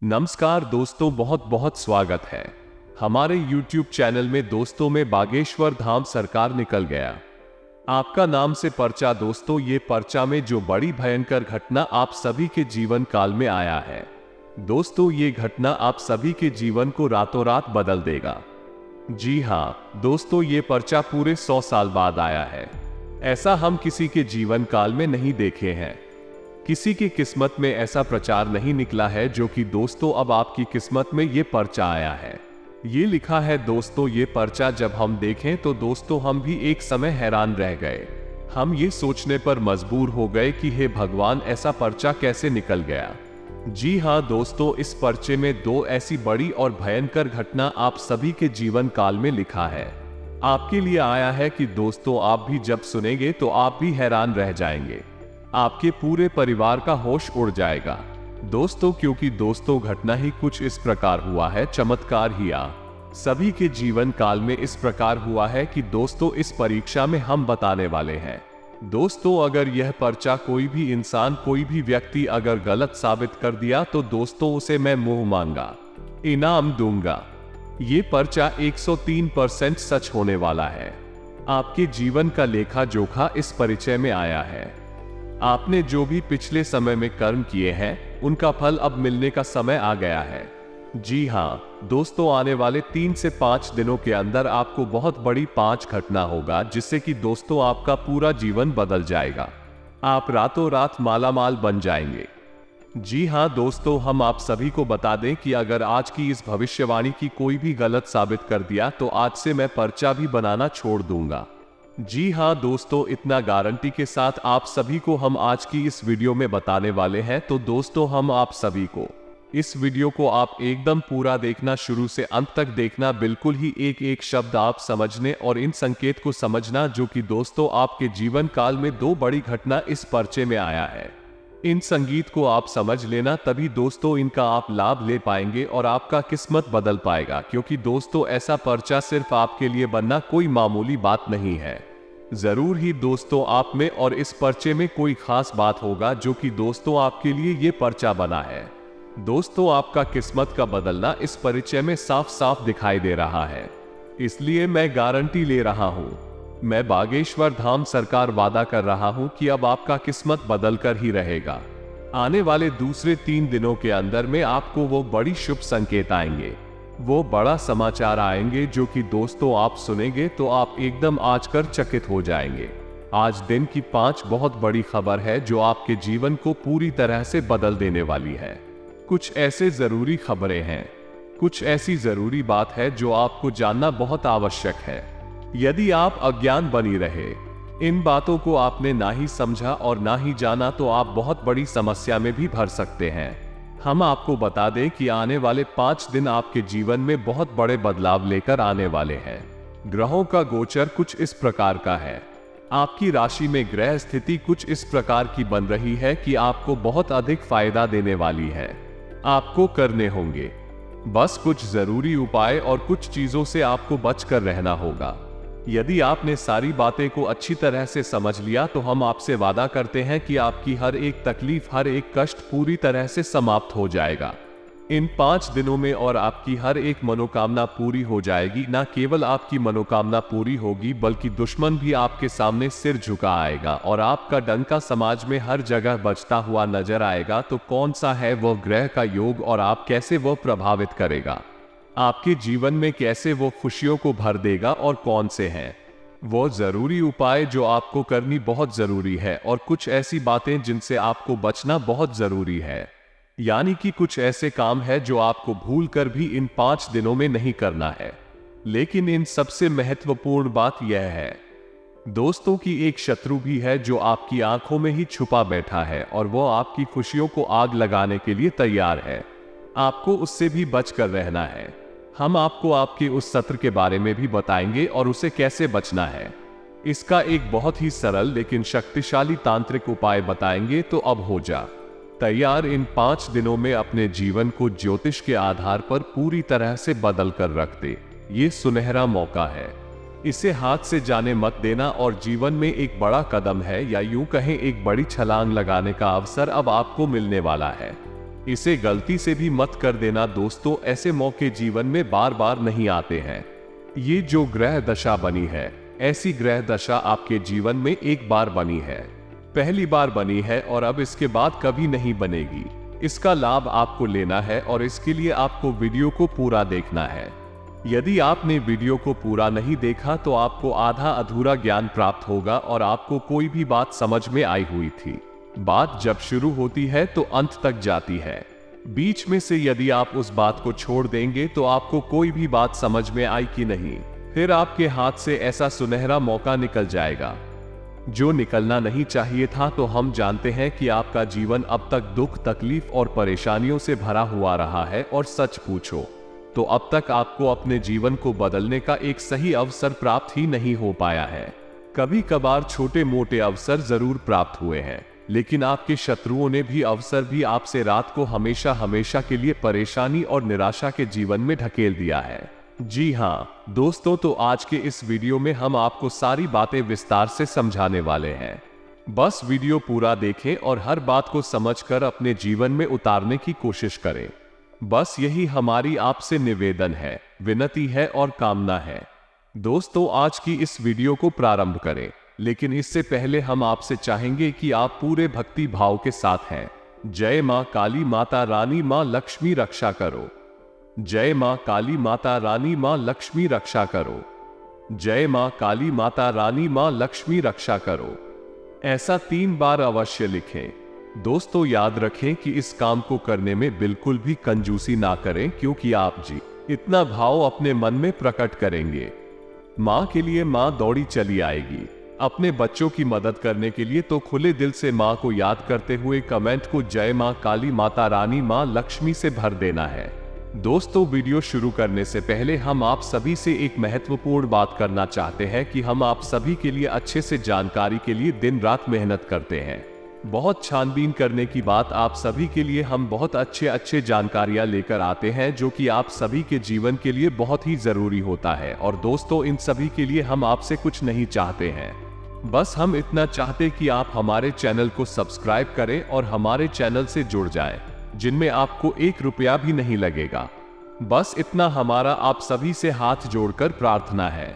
नमस्कार दोस्तों, बहुत बहुत स्वागत है हमारे YouTube चैनल में। दोस्तों में बागेश्वर धाम सरकार निकल गया। आपका नाम से पर्चा। दोस्तों, ये पर्चा में जो बड़ी भयंकर घटना आप सभी के जीवन काल में आया है, दोस्तों ये घटना आप सभी के जीवन को रातों रात बदल देगा। जी हाँ दोस्तों, ये पर्चा पूरे 100 साल बाद आया है। ऐसा हम किसी के जीवन काल में नहीं देखे हैं। किसी की किस्मत में ऐसा प्रचार नहीं निकला है जो कि दोस्तों अब आपकी किस्मत में ये पर्चा आया है। ये लिखा है दोस्तों, ये पर्चा जब हम देखें तो दोस्तों हम भी एक समय हैरान रह गए। हम ये सोचने पर मजबूर हो गए कि हे भगवान, ऐसा पर्चा कैसे निकल गया। जी हाँ दोस्तों, इस पर्चे में दो ऐसी बड़ी और भयंकर घटना आप सभी के जीवन काल में लिखा है। आपके लिए आया है कि दोस्तों आप भी जब सुनेंगे तो आप भी हैरान रह जाएंगे। आपके पूरे परिवार का होश उड़ जाएगा दोस्तों, क्योंकि दोस्तों घटना ही कुछ इस प्रकार हुआ है। चमत्कार ही सभी के जीवन काल में इस प्रकार हुआ है कि दोस्तों इस परीक्षा में हम बताने वाले हैं। दोस्तों अगर यह पर्चा कोई भी इंसान, कोई भी व्यक्ति अगर गलत साबित कर दिया तो दोस्तों उसे मैं मुंह मांगा इनाम दूंगा। ये पर्चा 103% सच होने वाला है। आपके जीवन का लेखा जोखा इस परिचय में आया है। आपने जो भी पिछले समय में कर्म किए हैं उनका फल अब मिलने का समय आ गया है। जी हाँ दोस्तों, आने वाले 3 से 5 दिनों के अंदर आपको बहुत बड़ी 5 घटना होगा, जिससे कि दोस्तों आपका पूरा जीवन बदल जाएगा। आप रातों रात मालामाल बन जाएंगे। जी हाँ दोस्तों, हम आप सभी को बता दें कि अगर आज की इस भविष्यवाणी की कोई भी गलत साबित कर दिया तो आज से मैं पर्चा भी बनाना छोड़ दूंगा। जी हाँ दोस्तों, इतना गारंटी के साथ आप सभी को हम आज की इस वीडियो में बताने वाले हैं। तो दोस्तों हम आप सभी को इस वीडियो को आप एकदम पूरा देखना, शुरू से अंत तक देखना, बिल्कुल ही एक एक शब्द आप समझने और इन संकेत को समझना जो कि दोस्तों आपके जीवन काल में दो बड़ी घटना इस पर्चे में आया है। इन संगीत को आप समझ लेना, तभी दोस्तों इनका आप लाभ ले पाएंगे और आपका किस्मत बदल पाएगा। क्योंकि दोस्तों ऐसा पर्चा सिर्फ आपके लिए बनना कोई मामूली बात नहीं है। जरूर ही दोस्तों आप में और इस पर्चे में कोई खास बात होगा जो कि दोस्तों आपके लिए ये पर्चा बना है। दोस्तों आपका किस्मत का बदलना इस परिचय में साफ साफ दिखाई दे रहा है। इसलिए मैं गारंटी ले रहा हूं, मैं बागेश्वर धाम सरकार वादा कर रहा हूं कि अब आपका किस्मत बदल कर ही रहेगा। आने वाले दूसरे 3 दिनों के अंदर में आपको वो बड़ी शुभ संकेत आएंगे, वो बड़ा समाचार आएंगे जो कि दोस्तों आप सुनेंगे तो आप एकदम आजकर चकित हो जाएंगे। आज दिन की 5 बहुत बड़ी खबर है जो आपके जीवन को पूरी तरह से बदल देने वाली है। कुछ ऐसे जरूरी खबरें हैं, कुछ ऐसी जरूरी बात है जो आपको जानना बहुत आवश्यक है। यदि आप अज्ञान बनी रहे, इन बातों को आपने ना ही समझा और ना ही जाना तो आप बहुत बड़ी समस्या में भी भर सकते हैं। हम आपको बता दें कि आने वाले 5 दिन आपके जीवन में बहुत बड़े बदलाव लेकर आने वाले हैं। ग्रहों का गोचर कुछ इस प्रकार का है। आपकी राशि में ग्रह स्थिति कुछ इस प्रकार की बन रही है कि आपको बहुत अधिक फायदा देने वाली है। आपको करने होंगे बस कुछ जरूरी उपाय और कुछ चीजों से आपको बचकर रहना होगा। यदि आपने सारी बातें को अच्छी तरह से समझ लिया तो हम आपसे वादा करते हैं कि आपकी हर एक तकलीफ, हर एक कष्ट पूरी तरह से समाप्त हो जाएगा इन 5 दिनों में, और आपकी हर एक मनोकामना पूरी हो जाएगी। ना केवल आपकी मनोकामना पूरी होगी बल्कि दुश्मन भी आपके सामने सिर झुका आएगा और आपका डंका समाज में हर जगह बजता हुआ नजर आएगा। तो कौन सा है वह ग्रह का योग और आप कैसे वह प्रभावित करेगा, आपके जीवन में कैसे वो खुशियों को भर देगा, और कौन से हैं वो जरूरी उपाय जो आपको करनी बहुत जरूरी है, और कुछ ऐसी बातें जिनसे आपको बचना बहुत जरूरी है। यानी कि कुछ ऐसे काम है जो आपको भूल कर भी इन 5 दिनों में नहीं करना है। लेकिन इन सबसे महत्वपूर्ण बात यह है दोस्तों कि एक शत्रु भी है जो आपकी आंखों में ही छुपा बैठा है और वो आपकी खुशियों को आग लगाने के लिए तैयार है। आपको उससे भी बचकर रहना है। हम आपको आपके उस सत्र के बारे में भी बताएंगे और उसे कैसे बचना है। इसका एक बहुत ही सरल लेकिन शक्तिशाली तांत्रिक उपाय बताएंगे। तो अब हो जा तैयार, इन 5 दिनों में अपने जीवन को ज्योतिष के आधार पर पूरी तरह से बदल कर रख दे। ये सुनहरा मौका है, इसे हाथ से जाने मत देना और जीवन में एक बड़ा कदम है, या यूं कहें एक बड़ी छलांग लगाने का अवसर अब आपको मिलने वाला है। इसे गलती से भी मत कर देना दोस्तों, ऐसे मौके जीवन में बार बार नहीं आते हैं। ये जो ग्रह दशा बनी है, ऐसी ग्रह दशा आपके जीवन में एक बार बनी है, पहली बार बनी है और अब इसके बाद कभी नहीं बनेगी। इसका लाभ आपको लेना है और इसके लिए आपको वीडियो को पूरा देखना है। यदि आपने वीडियो को पूरा नहीं देखा तो आपको आधा अधूरा ज्ञान प्राप्त होगा और आपको कोई भी बात समझ में आई हुई थी। बात जब शुरू होती है तो अंत तक जाती है। बीच में से यदि आप उस बात को छोड़ देंगे तो आपको कोई भी बात समझ में आई कि नहीं, फिर आपके हाथ से ऐसा सुनहरा मौका निकल जाएगा जो निकलना नहीं चाहिए था। तो हम जानते हैं कि आपका जीवन अब तक दुख, तकलीफ और परेशानियों से भरा हुआ रहा है और सच पूछो तो अब तक आपको अपने जीवन को बदलने का एक सही अवसर प्राप्त ही नहीं हो पाया है। कभी कभार छोटे मोटे अवसर जरूर प्राप्त हुए हैं, लेकिन आपके शत्रुओं ने भी अवसर भी आपसे रात को हमेशा हमेशा के लिए परेशानी और निराशा के जीवन में ढकेल दिया है। जी हाँ दोस्तों, तो आज के इस वीडियो में हम आपको सारी बातें विस्तार से समझाने वाले हैं। बस वीडियो पूरा देखें और हर बात को समझकर अपने जीवन में उतारने की कोशिश करें। बस यही हमारी आपसे निवेदन है, विनती है और कामना है। दोस्तों, आज की इस वीडियो को प्रारंभ करें, लेकिन इससे पहले हम आपसे चाहेंगे कि आप पूरे भक्ति भाव के साथ हैं। जय मां काली माता रानी, मां लक्ष्मी रक्षा करो। जय मां काली माता रानी, मां लक्ष्मी रक्षा करो। जय मां काली माता रानी, मां लक्ष्मी रक्षा करो। ऐसा 3 बार अवश्य लिखें। दोस्तों, याद रखें कि इस काम को करने में बिल्कुल भी कंजूसी ना करें, क्योंकि आप जी इतना भाव अपने मन में प्रकट करेंगे, मां के लिए मां दौड़ी चली आएगी। अपने बच्चों की मदद करने के लिए तो खुले दिल से मां को याद करते हुए कमेंट को जय मां काली माता रानी, मां लक्ष्मी से भर देना है। दोस्तों, वीडियो शुरू करने से पहले हम आप सभी से एक महत्वपूर्ण बात करना चाहते हैं कि हम आप सभी के लिए अच्छे से जानकारी के लिए दिन रात मेहनत करते हैं। बहुत छानबीन करने की बात, आप सभी के लिए हम बहुत अच्छे जानकारियां लेकर आते हैं जो कि आप सभी के जीवन के लिए बहुत ही जरूरी होता है। और दोस्तों, इन सभी के लिए हम आपसे कुछ नहीं चाहते हैं, बस हम इतना चाहते कि आप हमारे चैनल को सब्सक्राइब करें और हमारे चैनल से जुड़ जाएं, जिनमें आपको 1 रुपया भी नहीं लगेगा। बस इतना हमारा आप सभी से हाथ जोड़कर प्रार्थना है,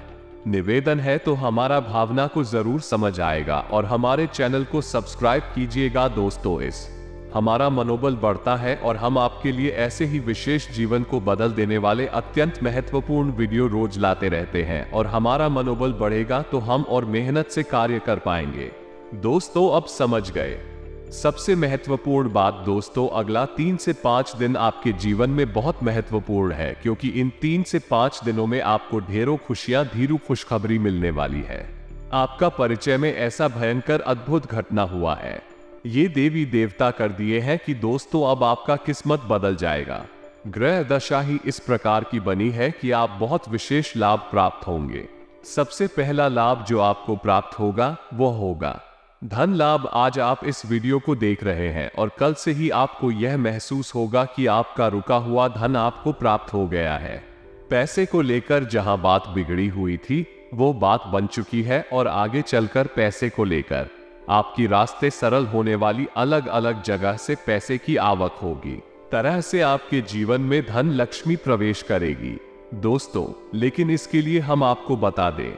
निवेदन है। तो हमारा भावना को जरूर समझ आएगा और हमारे चैनल को सब्सक्राइब कीजिएगा। दोस्तों, इस हमारा मनोबल बढ़ता है और हम आपके लिए ऐसे ही विशेष जीवन को बदल देने वाले अत्यंत महत्वपूर्ण वीडियो रोज लाते रहते हैं और हमारा मनोबल बढ़ेगा तो हम और मेहनत से कार्य कर पाएंगे। दोस्तों, अब समझ गए। सबसे महत्वपूर्ण बात दोस्तों, अगला 3 से 5 दिन आपके जीवन में बहुत महत्वपूर्ण है, क्योंकि इन 3 से 5 दिनों में आपको ढेरों खुशियां, धीरू खुशखबरी मिलने वाली है। आपका परिचय में ऐसा भयंकर अद्भुत घटना हुआ है, ये देवी देवता कर दिए हैं कि दोस्तों अब आपका किस्मत बदल जाएगा। ग्रह दशा ही इस प्रकार की बनी है कि आप बहुत विशेष लाभ प्राप्त होंगे। सबसे पहला लाभ जो आपको प्राप्त होगा वो होगा धन लाभ। आज आप इस वीडियो को देख रहे हैं और कल से ही आपको यह महसूस होगा कि आपका रुका हुआ धन आपको प्राप्त हो गया है। पैसे को लेकर जहां बात बिगड़ी हुई थी वो बात बन चुकी है और आगे चलकर पैसे को लेकर आपकी रास्ते सरल होने वाली अलग अलग जगह से पैसे की आवक होगी। तरह से आपके जीवन में धन लक्ष्मी प्रवेश करेगी दोस्तों। लेकिन इसके लिए हम आपको बता दें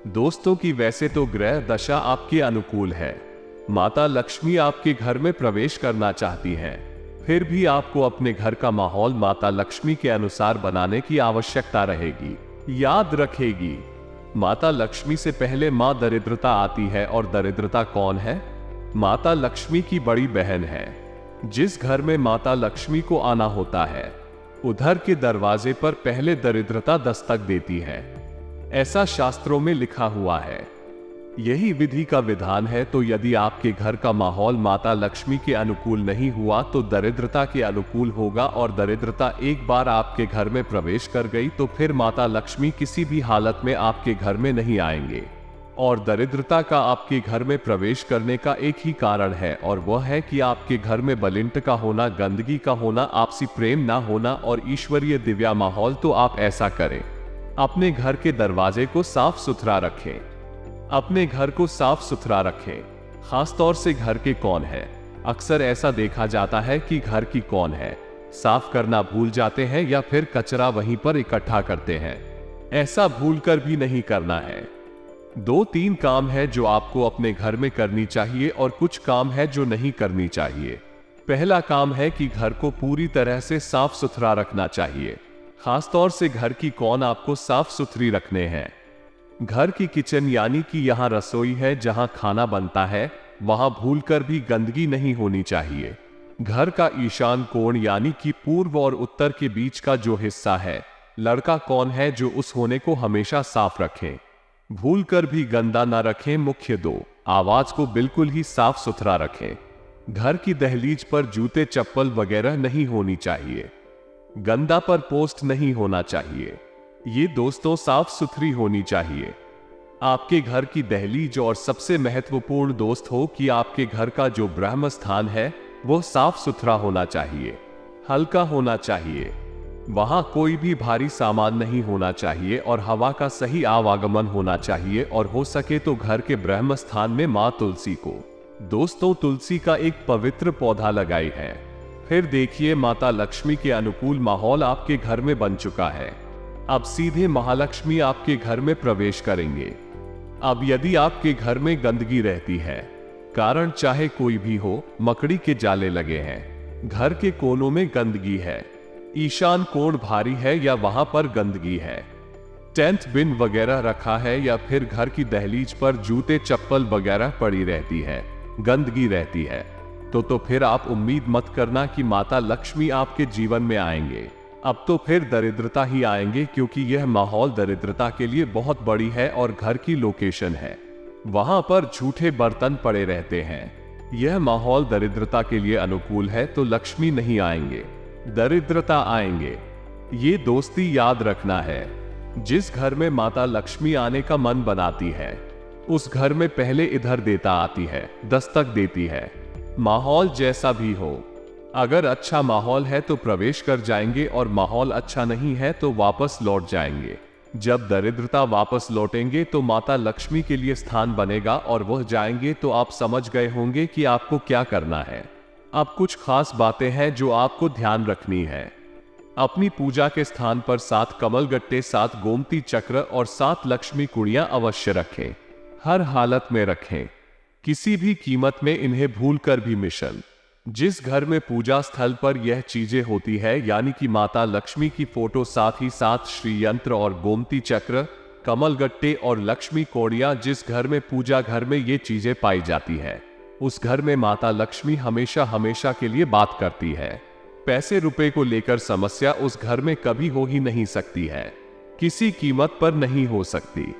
दोस्तों कि वैसे तो ग्रह दशा आपके अनुकूल है, माता लक्ष्मी आपके घर में प्रवेश करना चाहती हैं, फिर भी आपको अपने घर का माहौल माता लक्ष्मी के अनुसार बनाने की आवश्यकता रहेगी। याद रखेगी, माता लक्ष्मी से पहले मां दरिद्रता आती है। और दरिद्रता कौन है? माता लक्ष्मी की बड़ी बहन है। जिस घर में माता लक्ष्मी को आना होता है उधर के दरवाजे पर पहले दरिद्रता दस्तक देती है, ऐसा शास्त्रों में लिखा हुआ है। यही विधि का विधान है। तो यदि आपके घर का माहौल माता लक्ष्मी के अनुकूल नहीं हुआ तो दरिद्रता के अनुकूल होगा, और दरिद्रता एक बार आपके घर में प्रवेश कर गई तो फिर माता लक्ष्मी किसी भी हालत में आपके घर में नहीं आएंगे। और दरिद्रता का आपके घर में प्रवेश करने का एक ही कारण है, और वह है कि आपके घर में बलिंट का होना, गंदगी का होना, आपसी प्रेम ना होना और ईश्वरीय दिव्या माहौल। तो आप ऐसा करें, अपने घर के दरवाजे को साफ सुथरा रखें, अपने घर को साफ सुथरा रखें। खास तौर से घर के कौन है, अक्सर ऐसा देखा जाता है कि घर की कौन है साफ करना भूल जाते हैं या फिर कचरा वहीं पर इकट्ठा करते हैं। ऐसा भूलकर भी नहीं करना है। 2-3 काम है जो आपको अपने घर में करनी चाहिए और कुछ काम है जो नहीं करनी चाहिए। पहला काम है कि घर को पूरी तरह से साफ सुथरा रखना चाहिए। खासतौर से घर की कौन आपको साफ सुथरी रखने हैं। घर की किचन यानी कि यहाँ रसोई है जहाँ खाना बनता है, वहां भूलकर भी गंदगी नहीं होनी चाहिए। घर का ईशान कोण यानी कि पूर्व और उत्तर के बीच का जो हिस्सा है, लड़का कौन है जो उस होने को हमेशा साफ रखें। भूलकर भी गंदा ना रखें। मुख्य 2, आवाज को बिल्कुल ही साफ सुथरा रखें। घर की दहलीज पर जूते चप्पल वगैरह नहीं होनी चाहिए। गंदा पर पोस्ट नहीं होना चाहिए। ये दोस्तों साफ सुथरी होनी चाहिए। आपके घर की दहलीज और सबसे महत्वपूर्ण दोस्त हो कि आपके घर का जो ब्रह्म स्थान है वो साफ सुथरा होना चाहिए, हल्का होना चाहिए। वहां कोई भी भारी सामान नहीं होना चाहिए और हवा का सही आवागमन होना चाहिए और हो सके तो घर के ब्रह्म स्थान में मां तुलसी को, दोस्तों तुलसी का एक पवित्र पौधा लगाई है। फिर देखिए माता लक्ष्मी के अनुकूल माहौल आपके घर में बन चुका है। अब सीधे महालक्ष्मी आपके घर में प्रवेश करेंगे। अब यदि आपके घर में गंदगी रहती है, कारण चाहे कोई भी हो, मकड़ी के जाले लगे हैं, घर के कोनों में गंदगी है, ईशान कोण भारी है या वहां पर गंदगी है, टेंट बिन वगैरह रखा है या फिर घर की दहलीज पर जूते चप्पल वगैरह पड़ी रहती है, गंदगी रहती है, तो फिर आप उम्मीद मत करना कि माता लक्ष्मी आपके जीवन में आएंगे। अब तो फिर दरिद्रता ही आएंगे, क्योंकि यह माहौल दरिद्रता के लिए बहुत बड़ी है और घर की लोकेशन है, वहां पर झूठे बर्तन पड़े रहते हैं। यह माहौल दरिद्रता के लिए अनुकूल है, तो लक्ष्मी नहीं आएंगे, दरिद्रता आएंगे। ये दोस्ती याद रखना है। जिस घर में माता लक्ष्मी आने का मन बनाती है, उस घर में पहले इधर देता आती है, दस्तक देती है। माहौल जैसा भी हो, अगर अच्छा माहौल है तो प्रवेश कर जाएंगे और माहौल अच्छा नहीं है तो वापस लौट जाएंगे। जब दरिद्रता वापस लौटेंगे तो माता लक्ष्मी के लिए स्थान बनेगा और वह जाएंगे तो आप समझ गए होंगे कि आपको क्या करना है। अब कुछ खास बातें हैं जो आपको ध्यान रखनी है। अपनी पूजा के स्थान पर 7 कमलगट्टे, 7 गोमती चक्र और 7 लक्ष्मी कुड़ियां अवश्य रखें। हर हालत में रखें, किसी भी कीमत में इन्हें भूलकर भी मिशन। जिस घर में पूजा स्थल पर यह चीजें होती है, यानी कि माता लक्ष्मी की फोटो, साथ ही साथ श्री यंत्र और गोमती चक्र, कमलगट्टे और लक्ष्मी कौड़ियां, जिस घर में पूजा घर में ये चीजें पाई जाती है, उस घर में माता लक्ष्मी हमेशा हमेशा के लिए बात करती है। पैसे रुपए को लेकर समस्या उस घर में कभी हो ही नहीं सकती है, किसी कीमत पर नहीं हो सकती।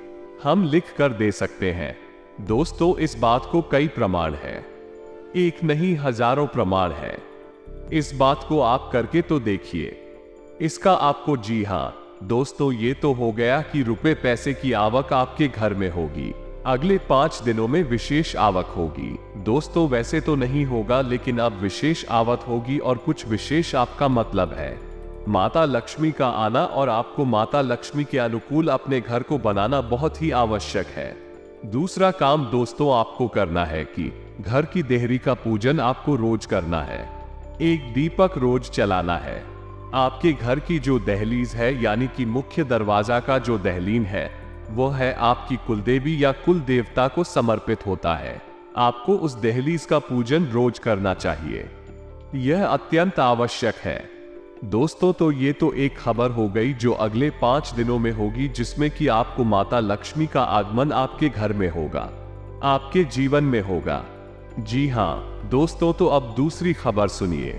हम लिख कर दे सकते हैं। दोस्तों इस बात को कई प्रमाण है, एक नहीं हजारों प्रमाण है। इस बात को आप करके तो देखिए, इसका आपको, जी हां दोस्तों, ये तो हो गया कि रुपए पैसे की आवक आपके घर में होगी। अगले 5 दिनों में विशेष आवक होगी। दोस्तों वैसे तो नहीं होगा, लेकिन अब विशेष आवक होगी और कुछ विशेष आपका मतलब है। माता लक्ष्मी का आना और आपको माता लक्ष्मी के अनुकूल अपने घर को बनाना बहुत ही आवश्यक है। दूसरा काम दोस्तों आपको करना है कि घर की देहरी का पूजन आपको रोज करना है। एक दीपक रोज चलाना है। आपके घर की जो दहलीज है, यानी कि मुख्य दरवाजा का जो दहलीन है, वो है आपकी कुलदेवी या कुल देवता को समर्पित होता है। आपको उस दहलीज का पूजन रोज करना चाहिए, यह अत्यंत आवश्यक है। दोस्तों तो ये तो एक खबर हो गई जो अगले 5 दिनों में होगी, जिसमें कि आपको माता लक्ष्मी का आगमन आपके घर में होगा, आपके जीवन में होगा। जी हां दोस्तों, तो अब दूसरी खबर सुनिए।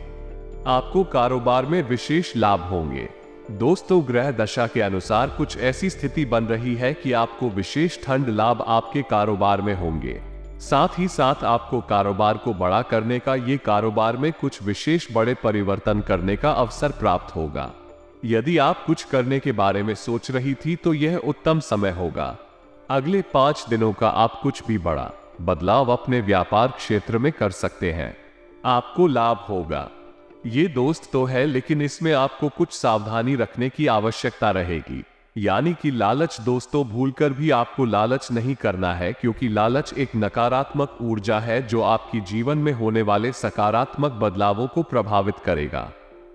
आपको कारोबार में विशेष लाभ होंगे। दोस्तों ग्रह दशा के अनुसार कुछ ऐसी स्थिति बन रही है कि आपको विशेष ठंड लाभ आपके कारोबार में होंगे। साथ ही साथ आपको कारोबार को बड़ा करने का, ये कारोबार में कुछ विशेष बड़े परिवर्तन करने का अवसर प्राप्त होगा। यदि आप कुछ करने के बारे में सोच रही थी तो यह उत्तम समय होगा। अगले 5 दिनों का आप कुछ भी बड़ा बदलाव अपने व्यापार क्षेत्र में कर सकते हैं, आपको लाभ होगा। ये दोस्त तो है, लेकिन इसमें आपको कुछ सावधानी रखने की आवश्यकता रहेगी। यानी कि लालच दोस्तों भूलकर भी आपको लालच नहीं करना है, क्योंकि लालच एक नकारात्मक ऊर्जा है जो आपकी जीवन में होने वाले सकारात्मक बदलावों को प्रभावित करेगा।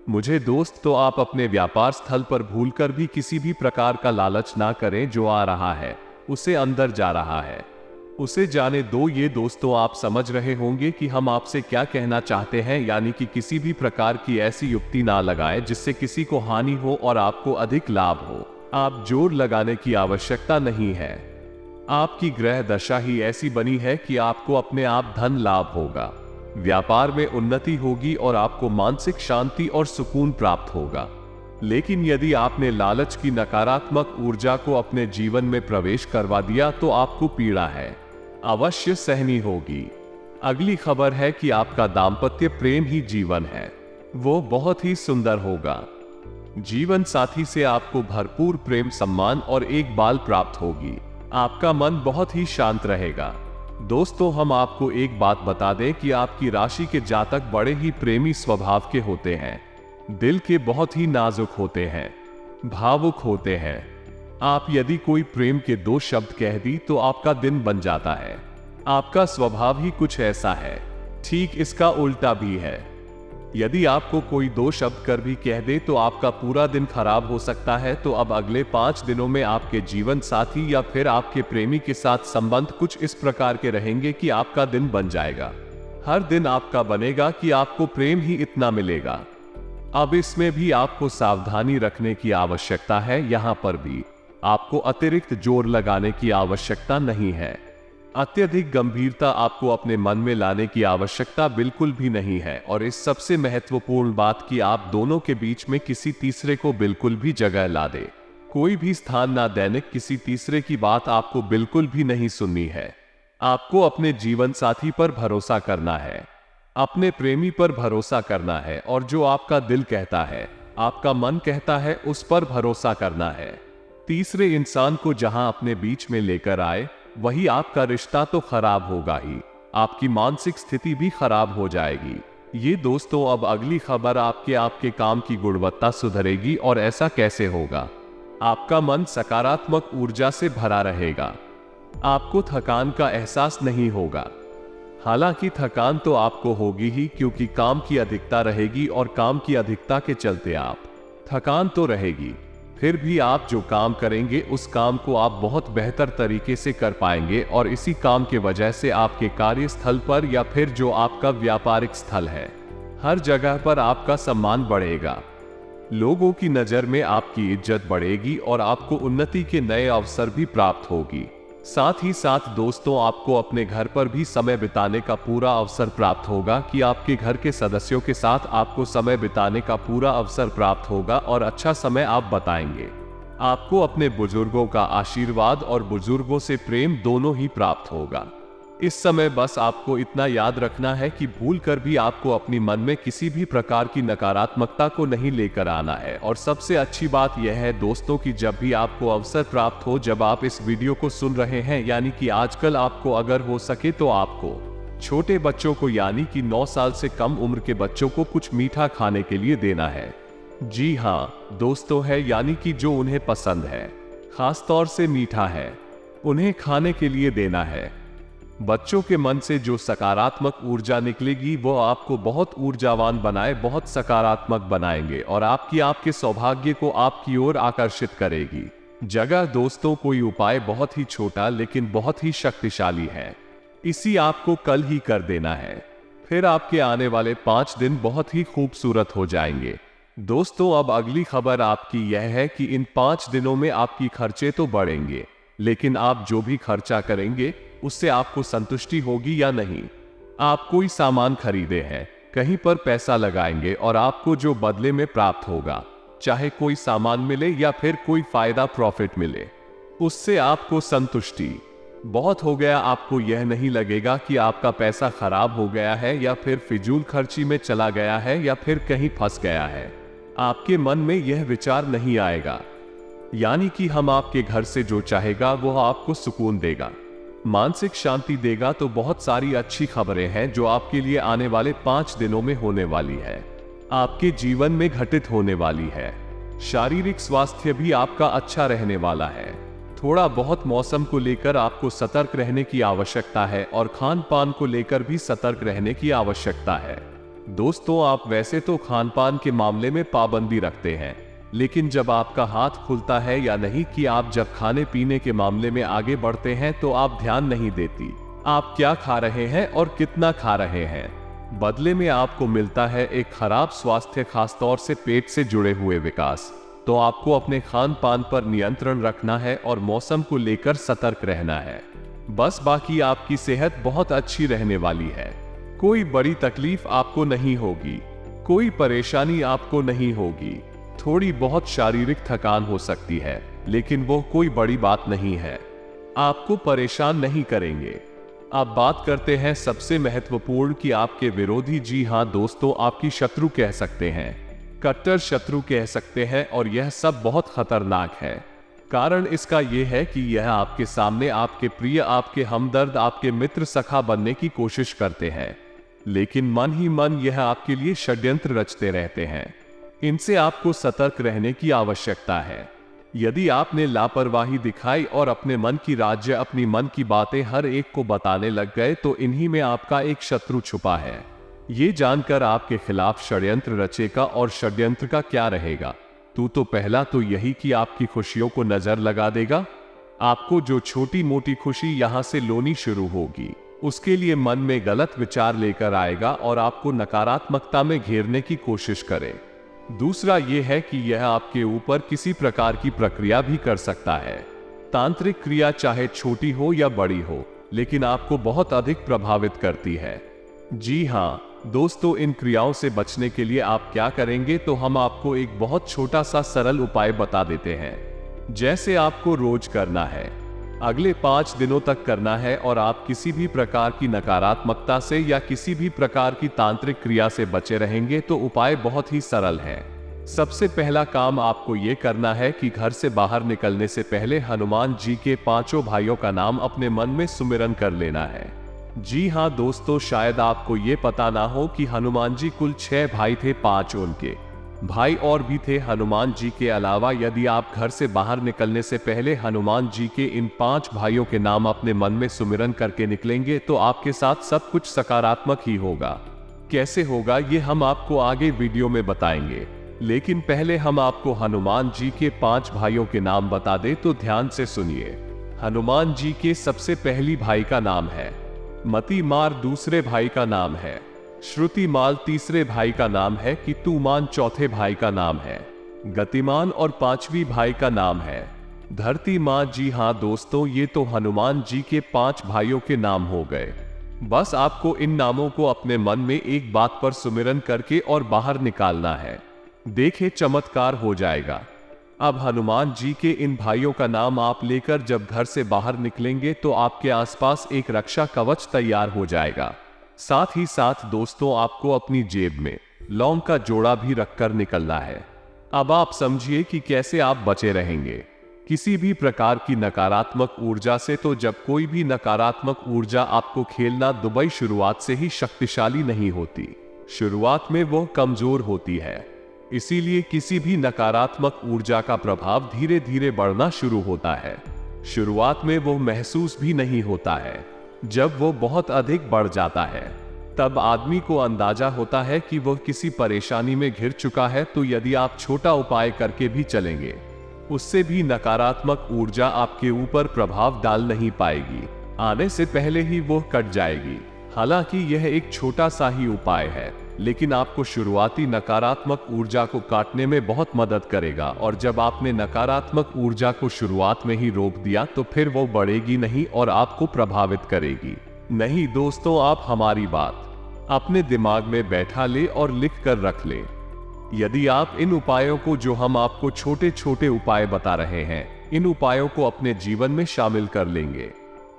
मुझे दोस्त तो आप अपने व्यापार स्थल पर भूलकर भी किसी भी प्रकार का लालच ना करें। जो आ रहा है उसे अंदर जा रहा है, उसे जाने दो। ये दोस्तों आप समझ रहे होंगे कि हम आपसे क्या कहना चाहते हैं, यानी कि किसी भी प्रकार की ऐसी युक्ति ना लगाएं जिससे किसी को हानि हो और आपको अधिक लाभ हो। आप जोर लगाने की आवश्यकता नहीं है। आपकी ग्रह दशा ही ऐसी बनी है कि आपको अपने आप धन लाभ होगा, व्यापार में उन्नति होगी और आपको मानसिक शांति और सुकून प्राप्त होगा। लेकिन यदि आपने लालच की नकारात्मक ऊर्जा को अपने जीवन में प्रवेश करवा दिया तो आपको पीड़ा है अवश्य सहनी होगी। अगली खबर है कि आपका दाम्पत्य प्रेम ही जीवन है, वो बहुत ही सुंदर होगा। जीवन साथी से आपको भरपूर प्रेम सम्मान और एक बाल प्राप्त होगी। आपका मन बहुत ही शांत रहेगा। दोस्तों हम आपको एक बात बता दें कि आपकी राशि के जातक बड़े ही प्रेमी स्वभाव के होते हैं, दिल के बहुत ही नाजुक होते हैं, भावुक होते हैं। आप यदि कोई प्रेम के 2 शब्द कह दी तो आपका दिन बन जाता है। आपका स्वभाव ही कुछ ऐसा है। ठीक इसका उल्टा भी है। यदि आपको कोई 2 शब्द कर भी कह दे तो आपका पूरा दिन खराब हो सकता है। तो अब अगले 5 दिनों में आपके जीवन साथी या फिर आपके प्रेमी के साथ संबंध कुछ इस प्रकार के रहेंगे कि आपका दिन बन जाएगा। हर दिन आपका बनेगा कि आपको प्रेम ही इतना मिलेगा। अब इसमें भी आपको सावधानी रखने की आवश्यकता है। यहां पर भी आपको अतिरिक्त जोर लगाने की आवश्यकता नहीं है। अत्यधिक गंभीरता आपको अपने मन में लाने की आवश्यकता बिल्कुल भी नहीं है। और इस सबसे महत्वपूर्ण बात कि आप दोनों के बीच में किसी तीसरे को बिल्कुल भी जगह ला दे। कोई भी स्थान ना देने, किसी तीसरे की बात आपको बिल्कुल भी नहीं सुननी है। आपको अपने जीवन साथी पर भरोसा करना है, अपने प्रेमी पर भरोसा करना है और जो आपका दिल कहता है, आपका मन कहता है, उस पर भरोसा करना है। तीसरे इंसान को जहां अपने बीच में लेकर आए वही आपका रिश्ता तो खराब होगा ही, आपकी मानसिक स्थिति भी खराब हो जाएगी। ये दोस्तों अब अगली खबर आपके काम की गुणवत्ता सुधरेगी। और ऐसा कैसे होगा? आपका मन सकारात्मक ऊर्जा से भरा रहेगा। आपको थकान का एहसास नहीं होगा। हालांकि थकान तो आपको होगी ही, क्योंकि काम की अधिकता रहेगी और काम की अधिकता के चलते आप थकान तो रहेगी। फिर भी आप जो काम करेंगे उस काम को आप बहुत बेहतर तरीके से कर पाएंगे और इसी काम के वजह से आपके कार्यस्थल पर या फिर जो आपका व्यापारिक स्थल है, हर जगह पर आपका सम्मान बढ़ेगा। लोगों की नजर में आपकी इज्जत बढ़ेगी और आपको उन्नति के नए अवसर भी प्राप्त होगी। साथ ही साथ दोस्तों आपको अपने घर पर भी समय बिताने का पूरा अवसर प्राप्त होगा कि आपके घर के सदस्यों के साथ आपको समय बिताने का पूरा अवसर प्राप्त होगा और अच्छा समय आप बताएंगे। आपको अपने बुजुर्गों का आशीर्वाद और बुजुर्गों से प्रेम दोनों ही प्राप्त होगा। इस समय बस आपको इतना याद रखना है कि भूल कर भी आपको अपनी मन में किसी भी प्रकार की नकारात्मकता को नहीं लेकर आना है। और सबसे अच्छी बात यह है दोस्तों कि जब भी आपको अवसर प्राप्त हो, जब आप इस वीडियो को सुन रहे हैं, यानी कि आजकल आपको अगर हो सके तो आपको छोटे बच्चों को यानी कि 9 साल से कम उम्र के बच्चों को कुछ मीठा खाने के लिए देना है। जी हाँ दोस्तों, है यानी कि जो उन्हें पसंद है, खास तौर से मीठा है, उन्हें खाने के लिए देना है। बच्चों के मन से जो सकारात्मक ऊर्जा निकलेगी वो आपको बहुत ऊर्जावान बनाए, बहुत सकारात्मक बनाएंगे और आपके सौभाग्य को आपकी ओर आकर्षित करेगी। जगह दोस्तों कोई उपाय बहुत ही छोटा लेकिन बहुत ही शक्तिशाली है, इसी आपको कल ही कर देना है। फिर आपके आने वाले 5 दिन बहुत ही खूबसूरत हो जाएंगे। दोस्तों अब अगली खबर आपकी यह है कि इन 5 दिनों में आपकी खर्चे तो बढ़ेंगे, लेकिन आप जो भी खर्चा करेंगे उससे आपको संतुष्टि होगी या नहीं। आप कोई सामान खरीदे हैं, कहीं पर पैसा लगाएंगे और आपको जो बदले में प्राप्त होगा, चाहे कोई सामान मिले या फिर कोई फायदा प्रॉफिट मिले, उससे आपको संतुष्टि बहुत हो गया। आपको यह नहीं लगेगा कि आपका पैसा खराब हो गया है या फिर फिजूल खर्ची में चला गया है या फिर कहीं फंस गया है। आपके मन में यह विचार नहीं आएगा। यानी कि हम आपके घर से जो चाहेगा वो आपको सुकून देगा, मानसिक शांति देगा। तो बहुत सारी अच्छी खबरें हैं जो आपके लिए आने वाले 5 दिनों में होने वाली है, आपके जीवन में घटित होने वाली है। शारीरिक स्वास्थ्य भी आपका अच्छा रहने वाला है। थोड़ा बहुत मौसम को लेकर आपको सतर्क रहने की आवश्यकता है और खान पान को लेकर भी सतर्क रहने की आवश्यकता है। दोस्तों, आप वैसे तो खान पान के मामले में पाबंदी रखते हैं, लेकिन जब आपका हाथ खुलता है या नहीं कि आप जब खाने पीने के मामले में आगे बढ़ते हैं तो आप ध्यान नहीं देती आप क्या खा रहे हैं और कितना खा रहे हैं। बदले में आपको मिलता है एक खराब स्वास्थ्य, खासतौर से पेट से जुड़े हुए विकास। तो आपको अपने खान पान पर नियंत्रण रखना है और मौसम को लेकर सतर्क रहना है। बस बाकी आपकी सेहत बहुत अच्छी रहने वाली है। कोई बड़ी तकलीफ आपको नहीं होगी, कोई परेशानी आपको नहीं होगी। थोड़ी बहुत शारीरिक थकान हो सकती है, लेकिन वो कोई बड़ी बात नहीं है, आपको परेशान नहीं करेंगे। अब बात करते हैं सबसे महत्वपूर्ण कि आपके विरोधी, जी हाँ दोस्तों, आपकी शत्रु कह सकते हैं, कट्टर शत्रु कह सकते हैं, और यह सब बहुत खतरनाक है। कारण इसका यह है कि यह आपके सामने आपके प्रिय, आपके हमदर्द, आपके मित्र, सखा बनने की कोशिश करते हैं, लेकिन मन ही मन यह आपके लिए षड्यंत्र रचते रहते हैं। इनसे आपको सतर्क रहने की आवश्यकता है। यदि आपने लापरवाही दिखाई और अपने मन की राज्य, अपनी मन की बातें हर एक को बताने लग गए, तो इन्हीं में आपका एक शत्रु छुपा है। ये जानकर आपके खिलाफ षड्यंत्र रचेगा, और षड्यंत्र का क्या रहेगा? तो पहला तो यही कि आपकी खुशियों को नजर लगा देगा। आपको जो छोटी मोटी खुशी यहां से लोनी शुरू होगी, उसके लिए मन में गलत विचार लेकर आएगा और आपको नकारात्मकता में घेरने की कोशिश करे। दूसरा यह है कि यह आपके ऊपर किसी प्रकार की प्रक्रिया भी कर सकता है। तांत्रिक क्रिया चाहे छोटी हो या बड़ी हो, लेकिन आपको बहुत अधिक प्रभावित करती है। जी हाँ दोस्तों, इन क्रियाओं से बचने के लिए आप क्या करेंगे, तो हम आपको एक बहुत छोटा सा सरल उपाय बता देते हैं। जैसे आपको रोज करना है, अगले 5 दिनों तक करना है, और आप किसी भी प्रकार की नकारात्मकता से या किसी भी प्रकार की तांत्रिक क्रिया से बचे रहेंगे। तो उपाय बहुत ही सरल है। सबसे पहला काम आपको ये करना है कि घर से बाहर निकलने से पहले हनुमान जी के 5 भाइयों का नाम अपने मन में सुमिरन कर लेना है। जी हाँ दोस्तों, शायद आपको ये पता ना हो कि हनुमान जी कुल 6 भाई थे, 5 उनके भाई और भी थे हनुमान जी के अलावा। यदि आप घर से बाहर निकलने से पहले हनुमान जी के इन 5 भाइयों के नाम अपने मन में सुमिरन करके निकलेंगे, तो आपके साथ सब कुछ सकारात्मक ही होगा। कैसे होगा ये हम आपको आगे वीडियो में बताएंगे, लेकिन पहले हम आपको हनुमान जी के 5 भाइयों के नाम बता दें, तो ध्यान से सुनिए। हनुमान जी के सबसे पहली भाई का नाम है मतिमार, दूसरे भाई का नाम है श्रुतिमाल, तीसरे भाई का नाम है कितुमान, चौथे भाई का नाम है गतिमान, और 5वीं भाई का नाम है धरती माँ। जी हाँ दोस्तों, ये तो हनुमान जी के 5 भाइयों के नाम हो गए। बस आपको इन नामों को अपने मन में एक बात पर सुमिरन करके और बाहर निकालना है। देखे चमत्कार हो जाएगा। अब हनुमान जी के इन भाइयों का नाम आप लेकर जब घर से बाहर निकलेंगे, तो आपके आसपास एक रक्षा कवच तैयार हो जाएगा। साथ ही साथ दोस्तों, आपको अपनी जेब में लौंग का जोड़ा भी रखकर निकलना है। अब आप समझिए कि कैसे आप बचे रहेंगे किसी भी प्रकार की नकारात्मक ऊर्जा से। तो जब कोई भी नकारात्मक ऊर्जा आपको खेलना, दुबई शुरुआत से ही शक्तिशाली नहीं होती, शुरुआत में वो कमजोर होती है। इसीलिए किसी भी नकारात्मक ऊर्जा का प्रभाव धीरे धीरे बढ़ना शुरू होता है। शुरुआत में वो महसूस भी नहीं होता है। जब वो बहुत अधिक बढ़ जाता है, तब आदमी को अंदाजा होता है कि वो किसी परेशानी में घिर चुका है। तो यदि आप छोटा उपाय करके भी चलेंगे, उससे भी नकारात्मक ऊर्जा आपके ऊपर प्रभाव डाल नहीं पाएगी, आने से पहले ही वो कट जाएगी। हालांकि यह एक छोटा सा ही उपाय है, लेकिन आपको शुरुआती नकारात्मक ऊर्जा को काटने में बहुत मदद करेगा। और जब आपने नकारात्मक ऊर्जा को शुरुआत में ही रोक दिया, तो फिर वो बढ़ेगी नहीं और आपको प्रभावित करेगी नहीं। दोस्तों, आप हमारी बात अपने दिमाग में बैठा ले और लिख कर रख ले। यदि आप इन उपायों को, जो हम आपको छोटे छोटे उपाय बता रहे हैं, इन उपायों को अपने जीवन में शामिल कर लेंगे,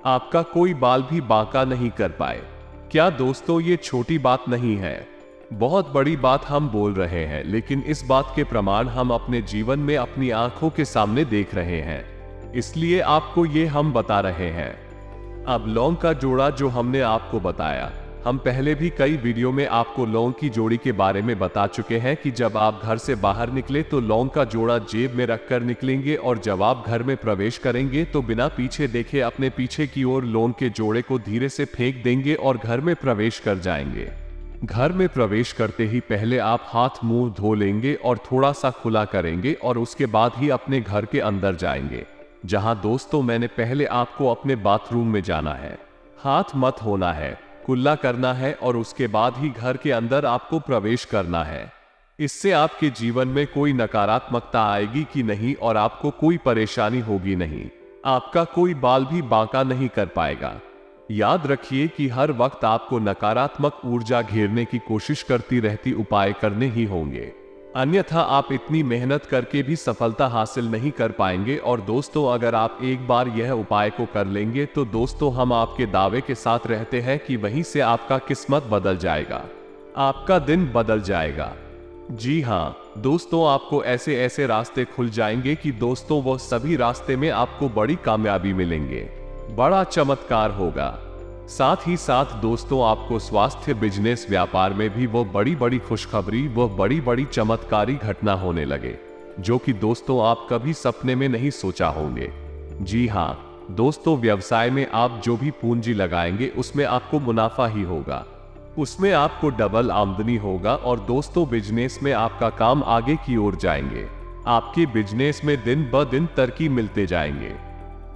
आपका कोई बाल भी बांका नहीं कर पाए। क्या दोस्तों, ये छोटी बात नहीं है, बहुत बड़ी बात हम बोल रहे हैं, लेकिन इस बात के प्रमाण हम अपने जीवन में अपनी आंखों के सामने देख रहे हैं, इसलिए आपको ये हम बता रहे हैं। अब लौंग का जोड़ा जो हमने आपको बताया, हम पहले भी कई वीडियो में आपको लौंग की जोड़ी के बारे में बता चुके हैं कि जब आप घर से बाहर निकले तो लौंग का जोड़ा जेब में रखकर निकलेंगे और जब आप घर में प्रवेश करेंगे तो बिना पीछे देखे अपने पीछे की ओर लौंग के जोड़े को धीरे से फेंक देंगे और घर में प्रवेश कर जाएंगे। घर में प्रवेश करते ही पहले आप हाथ मुंह धो लेंगे और थोड़ा सा खुला करेंगे और उसके बाद ही अपने घर के अंदर जाएंगे। जहां दोस्तों मैंने पहले आपको अपने बाथरूम में जाना है, हाथ मत होना है, कुल्ला करना है और उसके बाद ही घर के अंदर आपको प्रवेश करना है। इससे आपके जीवन में कोई नकारात्मकता आएगी कि नहीं और आपको कोई परेशानी होगी नहीं। आपका कोई बाल भी बांका नहीं कर पाएगा। याद रखिए कि हर वक्त आपको नकारात्मक ऊर्जा घेरने की कोशिश करती रहती उपाय करने ही होंगे, अन्यथा आप इतनी मेहनत करके भी सफलता हासिल नहीं कर पाएंगे। और दोस्तों अगर आप एक बार यह उपाय को कर लेंगे तो दोस्तों हम आपके दावे के साथ रहते हैं कि वहीं से आपका किस्मत बदल जाएगा, आपका दिन बदल जाएगा। जी हाँ दोस्तों, आपको ऐसे ऐसे रास्ते खुल जाएंगे कि दोस्तों वह सभी रास्ते में आपको बड़ी कामयाबी मिलेंगे, बड़ा चमत्कार होगा। साथ ही साथ दोस्तों आपको स्वास्थ्य, बिजनेस, व्यापार में भी वो बड़ी बड़ी खुशखबरी, वो बड़ी बड़ी चमत्कारी घटना होने लगे जो कि दोस्तों आप कभी सपने में नहीं सोचा होंगे। जी हाँ दोस्तों, व्यवसाय में आप जो भी पूंजी लगाएंगे उसमें आपको मुनाफा ही होगा, उसमें आपको डबल आमदनी होगा। और दोस्तों बिजनेस में आपका काम आगे की ओर जाएंगे, आपके बिजनेस में दिन ब दिन तरक्की मिलते जाएंगे,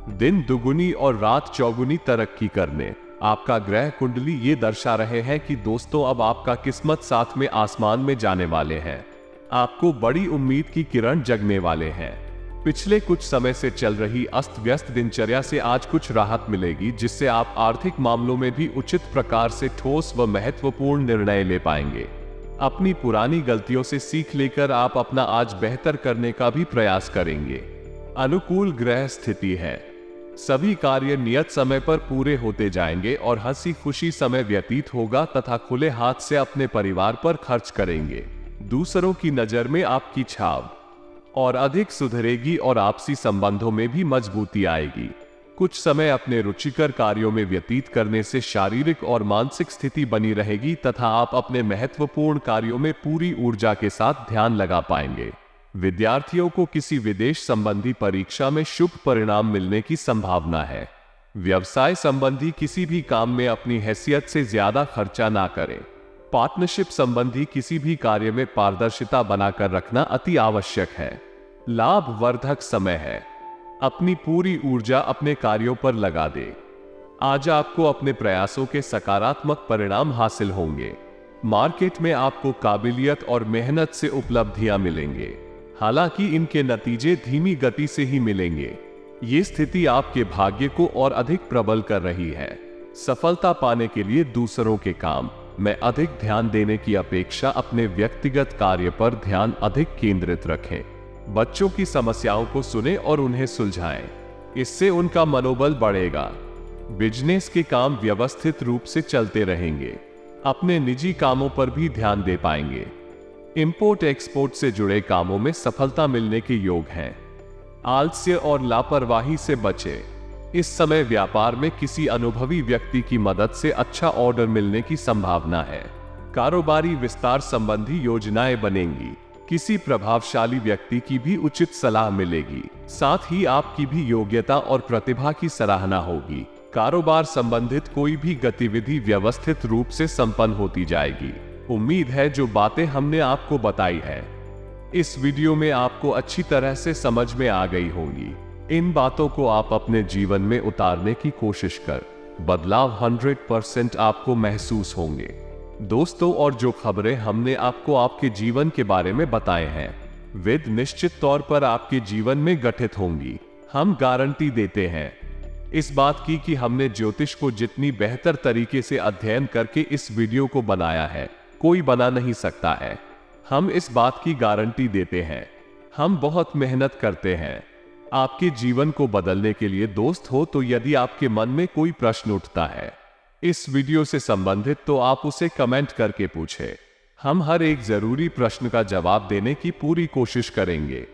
दिन दुगुनी और रात चौगुनी तरक्की करने। आपका ग्रह कुंडली ये दर्शा रहे हैं कि दोस्तों अब आपका किस्मत साथ में आसमान में जाने वाले हैं, आपको बड़ी उम्मीद की किरण जगने वाले हैं। पिछले कुछ समय से चल रही अस्त व्यस्त दिनचर्या से आज कुछ राहत मिलेगी, जिससे आप आर्थिक मामलों में भी उचित प्रकार से ठोस व महत्वपूर्ण निर्णय ले पाएंगे। अपनी पुरानी गलतियों से सीख लेकर आप अपना आज बेहतर करने का भी प्रयास करेंगे। अनुकूल ग्रह स्थिति है, सभी कार्य नियत समय पर पूरे होते जाएंगे और हंसी खुशी समय व्यतीत होगा तथा खुले हाथ से अपने परिवार पर खर्च करेंगे। दूसरों की नजर में आपकी छाप और अधिक सुधरेगी और आपसी संबंधों में भी मजबूती आएगी। कुछ समय अपने रुचिकर कार्यों में व्यतीत करने से शारीरिक और मानसिक स्थिति बनी रहेगी तथा आप अपने महत्वपूर्ण कार्यों में पूरी ऊर्जा के साथ ध्यान लगा पाएंगे। विद्यार्थियों को किसी विदेश संबंधी परीक्षा में शुभ परिणाम मिलने की संभावना है। व्यवसाय संबंधी किसी भी काम में अपनी हैसियत से ज्यादा खर्चा ना करें। पार्टनरशिप संबंधी किसी भी कार्य में पारदर्शिता बनाकर रखना अति आवश्यक है। लाभवर्धक समय है, अपनी पूरी ऊर्जा अपने कार्यों पर लगा दे। आज आपको अपने प्रयासों के सकारात्मक परिणाम हासिल होंगे। मार्केट में आपको काबिलियत और मेहनत से उपलब्धियां मिलेंगे, हालांकि इनके नतीजे धीमी गति से ही मिलेंगे। ये स्थिति आपके भाग्य को और अधिक प्रबल कर रही है। सफलता पाने के लिए दूसरों के काम में अधिक ध्यान देने की अपेक्षा अपने व्यक्तिगत कार्य पर ध्यान अधिक केंद्रित रखें। बच्चों की समस्याओं को सुने और उन्हें सुलझाएं, इससे उनका मनोबल बढ़ेगा। बिजनेस के काम व्यवस्थित रूप से चलते रहेंगे, अपने निजी कामों पर भी ध्यान दे पाएंगे। इंपोर्ट एक्सपोर्ट से जुड़े कामों में सफलता मिलने के योग हैं। आलस्य और लापरवाही से बचें। इस समय व्यापार में किसी अनुभवी व्यक्ति की मदद से अच्छा ऑर्डर मिलने की संभावना है। कारोबारी विस्तार संबंधी योजनाएं बनेंगी। किसी प्रभावशाली व्यक्ति की भी उचित सलाह मिलेगी, साथ ही आपकी भी योग्यता और प्रतिभा की सराहना होगी। कारोबार संबंधित कोई भी गतिविधि व्यवस्थित रूप से संपन्न होती जाएगी। उम्मीद है जो बातें हमने आपको बताई है इस वीडियो में आपको अच्छी तरह से समझ में आ गई होंगी। इन बातों को आप अपने जीवन में उतारने की कोशिश कर बदलाव 100% आपको महसूस होंगे। दोस्तों, और जो खबरें हमने आपको आपके जीवन के बारे में बताए हैं वे निश्चित तौर पर आपके जीवन में घटित होंगी। हम गारंटी देते हैं इस बात की कि हमने ज्योतिष को जितनी बेहतर तरीके से अध्ययन करके इस वीडियो को बनाया है, कोई बना नहीं सकता है। हम इस बात की गारंटी देते हैं। हम बहुत मेहनत करते हैं आपके जीवन को बदलने के लिए। दोस्त हो तो यदि आपके मन में कोई प्रश्न उठता है इस वीडियो से संबंधित, तो आप उसे कमेंट करके पूछें। हम हर एक जरूरी प्रश्न का जवाब देने की पूरी कोशिश करेंगे।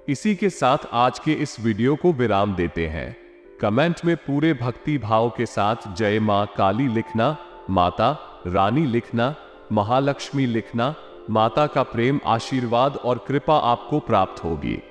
इसी के साथ आज के इस वीडियो को विराम देते हैं। कमेंट में पूरे भक्ति भाव के साथ जय मां काली लिखना। माता रानी लिखना, महालक्ष्मी लिखना। माता का प्रेम, आशीर्वाद और कृपा आपको प्राप्त होगी।